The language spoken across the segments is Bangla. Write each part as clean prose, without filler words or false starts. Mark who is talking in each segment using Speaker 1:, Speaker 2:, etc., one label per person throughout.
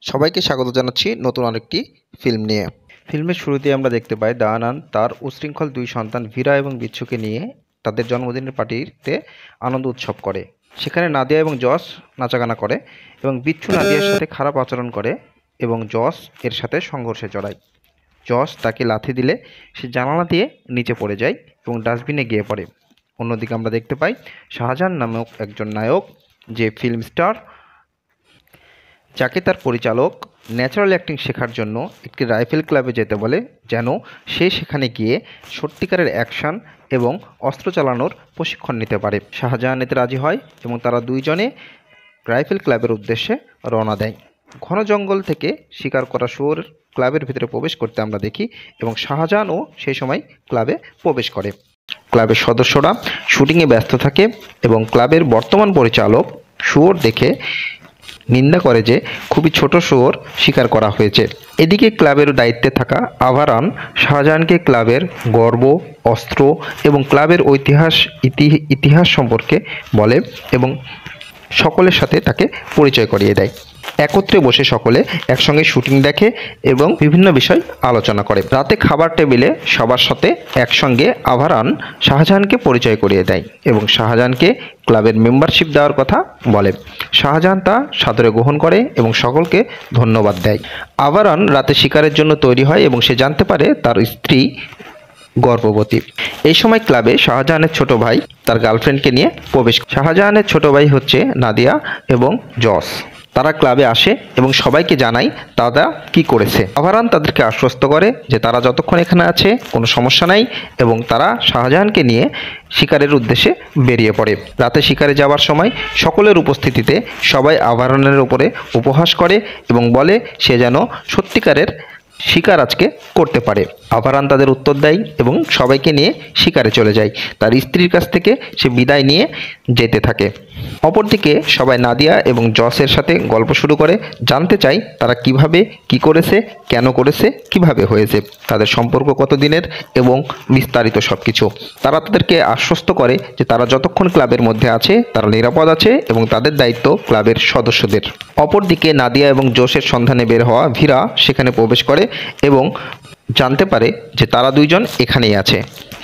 Speaker 1: সবাইকে স্বাগত জানাচ্ছি নতুন আরেকটি ফিল্ম নিয়ে। ফিল্মের শুরুতে আমরা দেখতে পাই দয়ানন্দ তার উচ্ছৃঙ্খল দুই সন্তান ভীরা এবং বিচ্ছুকে নিয়ে তাদের জন্মদিনের পার্টিতে আনন্দ উৎসব করে। সেখানে নাদিয়া এবং যশ নাচাগানা করে এবং বিচ্ছু নাদিয়ার সাথে খারাপ আচরণ করে এবং যশ এর সাথে সংঘর্ষে জড়ায়। যশ তাকে লাথি দিলে সে জানালা দিয়ে নিচে পড়ে যায় এবং ডাস্টবিনে গিয়ে পড়ে। অন্যদিকে আমরা দেখতে পাই শাহজাহান নামক একজন নায়ক, যে ফিল্ম স্টার, যাকে তার পরিচালক ন্যাচারাল অ্যাক্টিং শেখার জন্য একটি রাইফেল ক্লাবে যেতে বলে, যেন সে সেখানে গিয়ে সত্যিকারের অ্যাকশন এবং অস্ত্র চালানোর প্রশিক্ষণ নিতে পারে। শাহজাহান এতে রাজি হয় এবং তারা দুইজনে রাইফেল ক্লাবের উদ্দেশ্যে রওনা দেয়। ঘন জঙ্গল থেকে শিকার করা শুয়োর ক্লাবের ভিতরে প্রবেশ করতে আমরা দেখি এবং শাহজাহানও সেই সময় ক্লাবে প্রবেশ করে। ক্লাবের সদস্যরা শুটিংয়ে ব্যস্ত থাকে এবং ক্লাবের বর্তমান পরিচালক শুয়োর দেখে নিন্দা করে যে খুবই ছোট শুয়োর শিকার করা হয়েছে। এদিকে ক্লাবের দায়িত্বে থাকা আভারান শাহজাহানকে ক্লাবের গর্ব, অস্ত্র এবং ক্লাবের ইতিহাস সম্পর্কে বলে এবং সকলের সাথে তাকে পরিচয় করিয়ে দেয়। একত্রে বসে সকলে একসঙ্গে শুটিং দেখে এবং বিভিন্ন বিষয় আলোচনা করে। রাতে খাবার টেবিলে সবার সাথে একসঙ্গে আভারান শাহজাহানকে পরিচয় করিয়ে দেয় এবং শাহজাহানকে ক্লাবের মেম্বারশিপ দেওয়ার কথা বলে। শাহজাহান তা সাদরে গ্রহণ করে এবং সকলকে ধন্যবাদ দেয়। আভারান রাতে শিকারের জন্য তৈরি হয় এবং সে জানতে পারে তার স্ত্রী গর্ভবতী। এই সময় ক্লাবে শাহজাহানের ছোট ভাই তার গার্লফ্রেন্ডকে নিয়ে প্রবেশ। শাহজাহানের ছোট ভাই হচ্ছে নাদিয়া এবং যশ। তারা ক্লাবে আসে এবং সবাইকে জানায় তারা কি করেছে। আভারান তাদেরকে আশ্বস্ত করে যে তারা যতক্ষণ এখানে আছে কোনো সমস্যা নাই এবং তারা শাহজাহানকে নিয়ে শিকারের উদ্দেশ্যে বেরিয়ে পড়ে। রাতে শিকারে যাওয়ার সময় সকলের উপস্থিতিতে সবাই আভারানের উপরে উপহাস করে এবং বলে সে যেন সত্যিকারের শিকার আজকে করতে পারে। আভারান তাদের উত্তর দেয় এবং সবাইকে নিয়ে শিকারে চলে যায়। তার স্ত্রীর কাছ থেকে সে বিদায় নিয়ে যেতে থাকে। অপরদিকে সবাই নাদিয়া এবং যশের সাথে গল্প শুরু করে, জানতে চায় তারা কিভাবে কি করেছে, কেন করেছে, কিভাবে হয়েছে, তাদের সম্পর্ক কতদিনের এবং বিস্তারিত সব কিছু। তারা তাদেরকে আশ্বস্ত করে যে তারা যতক্ষণ ক্লাবের মধ্যে আছে তারা নিরাপদ আছে এবং তাদের দায়িত্ব ক্লাবের সদস্যদের। অপরদিকে নাদিয়া এবং যশের সন্ধানে বের হওয়া ভীরা সেখানে প্রবেশ করে এবং জানতে পারে যে তারা দুইজন এখানেই আছে।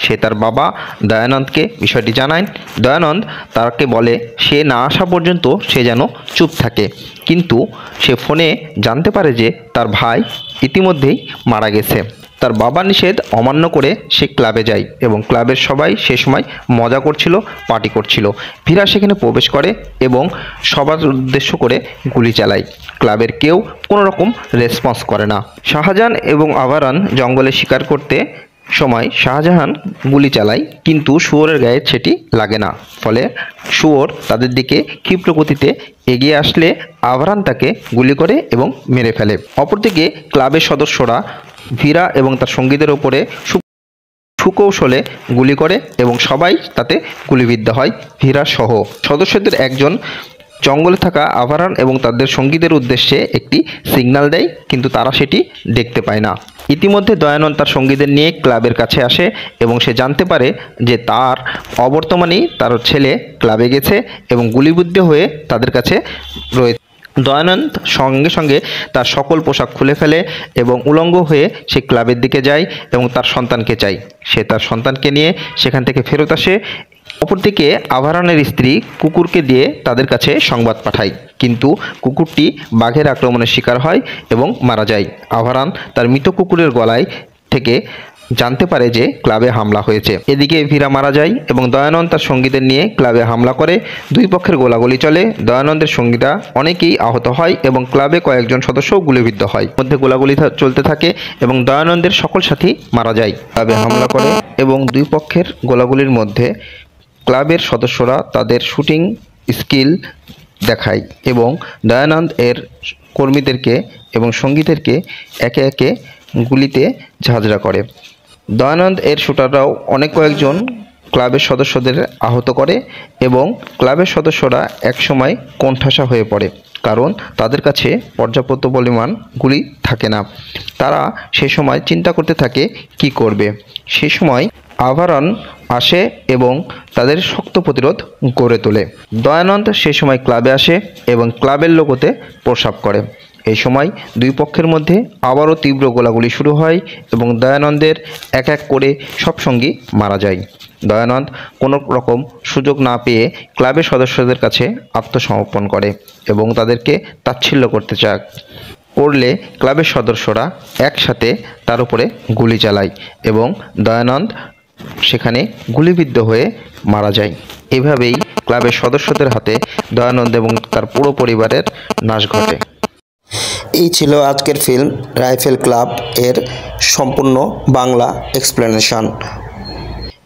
Speaker 1: সে তার বাবা দয়ানন্দকে বিষয়টি জানায়। দয়ানন্দ তাকে বলে সে না আসা পর্যন্ত সে যেন চুপ থাকে, কিন্তু সে ফোনে জানতে পারে যে তার ভাই ইতিমধ্যেই মারা গেছে। তার বাবার নিষেধ অমান্য করে সে ক্লাবে যায় এবং ক্লাবের সবাই সে সময় মজা করছিল, পার্টি করছিল। ভীরা সেখানে প্রবেশ করে এবং সবার উদ্দেশ্য করে গুলি চালায়। ক্লাবের কেউ কোনো রকম রেসপন্স করে না। শাহজাহান এবং আভারান জঙ্গলে শিকার করতে সময় শাহজাহান গুলি চালায়, কিন্তু শুয়োরের গায়ে সেটি লাগে না। ফলে শুয়োর তাদের দিকে ক্ষিপ্র গতিতে এগিয়ে আসলে আভারান তাকে গুলি করে এবং মেরে ফেলে। অপরদিকে ক্লাবের সদস্যরা ভীরা এবং তার সঙ্গীদের ওপরে সুকৌশলে গুলি করে এবং সবাই তাতে গুলিবিদ্ধ হয়, ভীরা সহ। সদস্যদের একজন জঙ্গলে থাকা আভারান এবং তাদের সঙ্গীদের উদ্দেশ্যে একটি সিগন্যাল দেয়, কিন্তু তারা সেটি দেখতে পায় না। ইতিমধ্যে দয়ানন্দ তার সঙ্গীদের নিয়ে ক্লাবের কাছে আসে এবং সে জানতে পারে যে তার অবর্তমানেই তার ছেলে ক্লাবে গেছে এবং গুলিবিদ্ধ হয়ে তাদের কাছে রয়েছে। দয়ানন্দ সঙ্গে সঙ্গে তার সকল পোশাক খুলে ফেলে এবং উলঙ্গ হয়ে সে ক্লাবের দিকে যায় এবং তার সন্তানকে চায়। সে তার সন্তানকে নিয়ে সেখান থেকে ফেরত আসে। অপরদিকে আভারানের স্ত্রী কুকুরকে দিয়ে তাদের কাছে সংবাদ পাঠায়, কিন্তু কুকুরটি বাঘের আক্রমণের শিকার হয় এবং মারা যায়। আভারান তার মৃত কুকুরের গলায় থেকে জানতে পারে যে ক্লাবে হামলা হয়েছে। এদিকে ভীরা মারা যায় এবং দয়ানন্দ তার সঙ্গীদের নিয়ে ক্লাবে হামলা করে। দুই পক্ষের গোলাগুলি চলে। দয়ানন্দের সঙ্গীরা অনেকেই আহত হয় এবং ক্লাবে কয়েকজন সদস্যও গুলিবিদ্ধ হয়। মধ্যে গোলাগুলি চলতে থাকে এবং দয়ানন্দের সকল সাথী মারা যায়। ক্লাবে হামলা করে এবং দুই পক্ষের গোলাগুলির মধ্যে ক্লাবের সদস্যরা তাদের শুটিং স্কিল দেখায় এবং দয়ানন্দ এর কর্মীদেরকে এবং সঙ্গীদেরকে একে একে গুলিতে ঝাঁঝরা করে। দয়ানন্দ এর শুটাররাও অনেক কয়েকজন ক্লাবের সদস্যদের আহত করে এবং ক্লাবের সদস্যরা একসময় কোণঠাসা হয়ে পড়ে, কারণ তাদের কাছে পর্যাপ্ত পরিমাণ গুলি থাকে না। তারা সে সময় চিন্তা করতে থাকে কি করবে। সে সময় আভারান আসে এবং তাদের শক্ত প্রতিরোধ গড়ে তোলে। দয়ানন্দ সে সময় ক্লাবে আসে এবং ক্লাবের লোগোতে প্রসাব করে এই সময় দুই পক্ষের মধ্যে আবারও তীব্র গোলাগুলি শুরু হয় এবং দয়ানন্দের এক এক করে সব সঙ্গী মারা যায়। দয়ানন্দ কোনো রকম সুযোগ না পেয়ে ক্লাবের সদস্যদের কাছে আত্মসমর্পণ করে এবং তাদেরকে তাচ্ছিল্য করতে করলে ক্লাবের সদস্যরা একসাথে তার উপরে গুলি চালায় এবং দয়ানন্দ সেখানে গুলিবিদ্ধ হয়ে মারা যায়। এভাবেই ক্লাবের সদস্যদের হাতে দয়ানন্দ এবং তার পুরো পরিবারের নাশ ঘটে।
Speaker 2: এই ছিল আজকের ফিল্ম রাইফেল ক্লাব এর সম্পূর্ণ বাংলা এক্সপ্লেনেশন।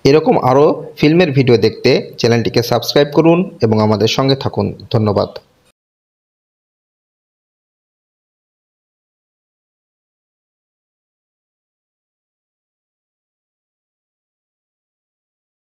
Speaker 1: এরকম আরও ফিল্মের ভিডিও দেখতে চ্যানেলটিকে সাবস্ক্রাইব করুন এবং আমাদের সঙ্গে থাকুন। ধন্যবাদ।